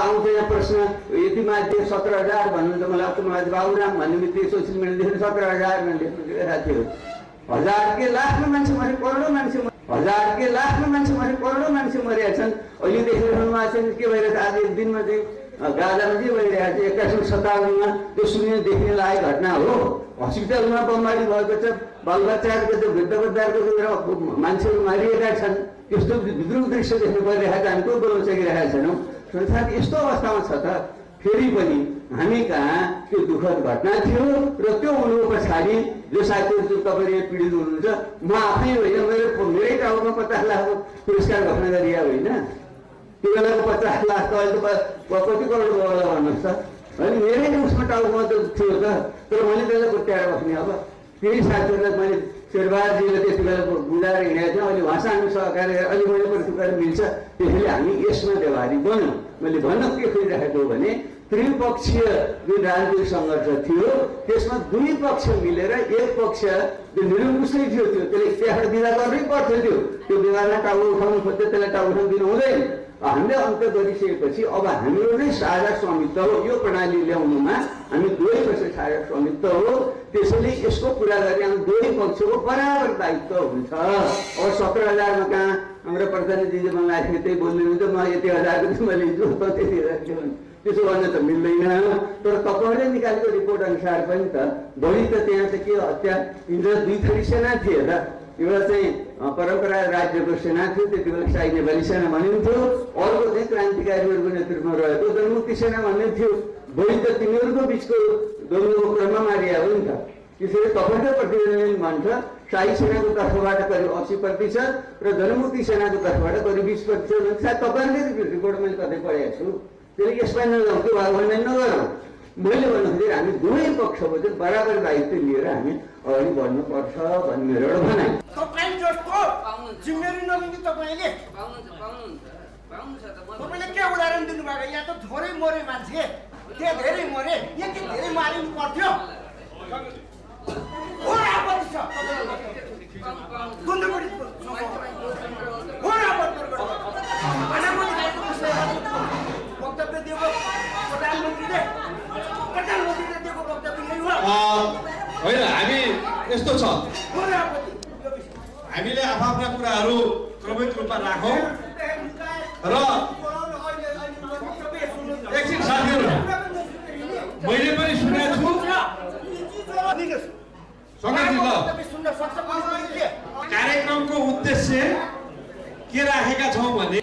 आउँछ यहाँ प्रश्न यति मान्छे 17,000 भन्नुहुन्छ मलाई कुमार बाबुराम भन्ने बित्तिकै सोसियल मिडियादेखि 17,000 लेखेको थियो। हजार के लाखमा मान्छे मरे, करोडौँ मान्छे मरे, हजार के लाखमा मान्छे मरे, करोडौँ मान्छे मरेका छन्। अहिले देखिरहनु भएको छ के भइरहेछ आज एक दिनमा चाहिँ गाजामा के भइरहेको छ 21औं शताब्दीमा त्यो सुन्ने देख्ने लायक घटना हो। हस्पिटलमा बमबारी भएको छ, बालबच्चाहरूको त्यो वृद्धवृद्धाहरूको मान्छेहरू मारिएका छन्। त्यस्तो विद्रुप दृश्य देख्नु परिरहेको छ। हामी को बोल्न सकिरहेका छैनौँ। संसार यस्तो अवस्थामा छ त फेरि पनि हामी कहाँ त्यो दुःखद घटना थियो र त्यो हुनु पछाडि जो साथीहरू तपाईँले पीडित हुनुहुन्छ म आफै होइन मेरै टाउमा 50 लाखको पुरस्कार घोषणा गरिया होइन। त्यो बेलाको 50 लाख त अहिले त कति करोड भयो होला भन्नुहोस् त होइन। मेरै उसमा टाउमा त थियो त तर मैले त्यसलाई कोट्याएर बस्ने। अब त्यही साथीहरूलाई मैले शेरबहादुरजीले त्यति बेला बुझाएर हिँडेको थिएँ। अहिले उहाँसँग हामी सहकारी अलि मैले प्रतिकार मिल्छ त्यसैले हामी यसमा व्यवहारी बन्यौँ। मैले भन्न के खोजिरहेको हो भने त्रिपक्षीय जुन राजनीतिक सङ्घर्ष थियो त्यसमा दुई पक्ष मिलेर एक पक्ष जो निरङ्कुशै थियो त्यसले त्यहाँबाट विदा गर्नै पर्थ्यो। त्यो विवादलाई टाउको उठाउनु खोज्थ्यो, त्यसलाई टाउको उठाउनु दिनु हुँदैन। हामीले अन्त्य गरिसकेपछि अब हाम्रो नै साझा स्वामित्व हो। यो प्रणाली ल्याउनुमा हामी दुवैको साझा स्वामित्व हो। त्यसैले यसको कुरा गर्ने हामी दुवै पक्षको बराबर दायित्व हुन्छ। अब 17,000मा कहाँ हाम्रो प्रतिनिधिले मलाई त्यही बोल्नुहुन्छ म यति हजारको मैले त्यति हजार त्यसो गर्न त मिल्दैन। तर तपाईँहरूले निकालेको रिपोर्ट अनुसार पनि त बढी त त्यहाँ चाहिँ के हत्या हिजो 2 थरी सेना थिए त। एउटा चाहिँ परम्परा राज्यको सेना थियो, त्यति बेला शाही नेपाली सेना भनिन्थ्यो। अर्को चाहिँ क्रान्तिकारीहरूको नेतृत्वमा रहेको जनमुक्ति सेना भन्ने थियो। बढी त तिनीहरूको बिचको द्वन्द्वको क्रममा मारिया हो नि त। त्यसैले तपाईँको प्रतिवेदन भन्छ शाही सेनाको तर्फबाट करिब 80% र जनमुक्ति सेनाको तर्फबाट करिब 20% सायद तपाईँहरूले रिपोर्ट मैले कतै पढेको छु। त्यसले यसमा नजाउँ त्यो भागमा नगरौँ। मैले भन्दाखेरि हामी दुवै पक्षको चाहिँ बराबर दायित्व लिएर हामी अगाडि बढ्नुपर्छ भन्ने मेरो एउटा भनाइ। तपाईँ जस्तो जिम्मेवारी नलिने तपाईँले तपाईँले के उदाहरण दिनुभएको? यहाँ त थोरै मरे मान्छे, त्यहाँ धेरै मरे, यहाँ के धेरै मारिनु पर्थ्यो? वक्तव्य दिएको प्रधानमन्त्रीले दिएको वक्तव्य यही हो होइन। हामी यस्तो छ हामीले आफ्ना कुराहरू क्रमिक रूपमा राखौँ र एकछिन साथीहरू मैले पनि सुनेको छु कार्यक्रमको उद्देश्य के राखेका छौँ भने